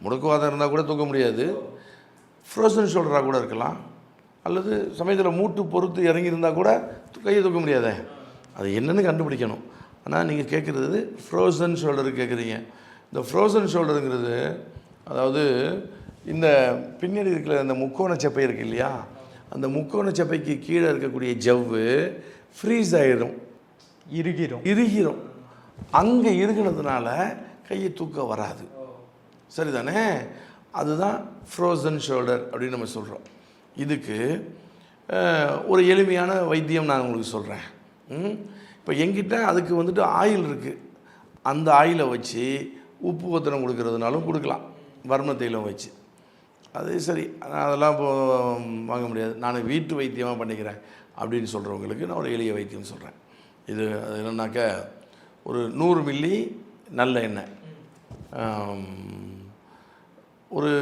முடக்குவாதம் இருந்தால் கூட தூக்க முடியாது. ஃப்ரோசன் ஷோல்டராக கூட இருக்கலாம், அல்லது சமயத்தில் மூட்டு பொறுத்து இறங்கியிருந்தால் கூட கையை தூக்க முடியாதே. அது என்னென்னு கண்டுபிடிக்கணும். ஆனால் நீங்கள் கேட்குறது ஃப்ரோசன் ஷோல்டரு கேட்குறீங்க. இந்த ஃப்ரோசன் ஷோல்டருங்கிறது அதாவது இந்த பின்னாடி இருக்கிற அந்த முக்கோண சப்பை இருக்குது இல்லையா, அந்த முக்கோண சப்பைக்கு கீழே இருக்கக்கூடிய ஜவ்வு ஃப்ரீஸ் ஆகிடும், இறுகிரும். அங்கே இருக்கிறதுனால கையை தூக்க வராது. சரிதானே? அதுதான் ஃப்ரோசன் ஷோல்டர் அப்படின்னு நம்ம சொல்கிறோம். இதுக்கு ஒரு எளிமையான வைத்தியம் நான் உங்களுக்கு சொல்கிறேன். இப்போ எங்கிட்ட அதுக்கு வந்துட்டு ஆயில் இருக்குது. அந்த ஆயிலை வச்சு உப்பு ஒத்தனம் கொடுக்கறதுனாலும் கொடுக்கலாம், வர்ம தைலம் வச்சு. அது சரி, அதெல்லாம் இப்போ வாங்க முடியாது, நான் வீட்டு வைத்தியமாக பண்ணிக்கிறேன் அப்படின்னு சொல்கிறவங்களுக்கு நான் ஒரு எளிய வைத்தியம் சொல்கிறேன். இது அது என்னன்னாக்க, ஒரு 100 மில்லி நல்ல எண்ணெய், ஒரு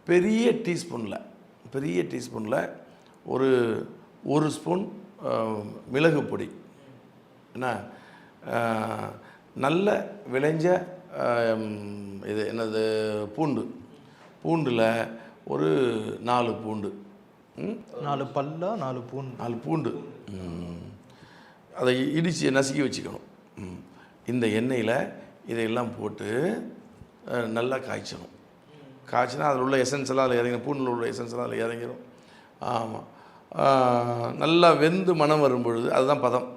பெரிய டீஸ்பூனில் ஒரு ஸ்பூன் மிளகு பொடி, என்ன நல்ல விளைஞ்ச இது என்னது பூண்டில் ஒரு 4 பூண்டு, 4 பல்லா 4 பூண்டு அதை இடித்து நசுக்கி வச்சுக்கணும். இந்த எண்ணெயில் இதையெல்லாம் போட்டு நல்லா காய்ச்சணும். காய்ச்சினா அதில் உள்ள எசன்ஸ் எல்லாம் அதில் இறங்கிடும், பூண்டில் உள்ள எசன்ஸ் எல்லாம் அதில் இறங்கிடும். ஆமாம், நல்லா வெந்து மனம் வரும்பொழுது அதுதான் பதம்.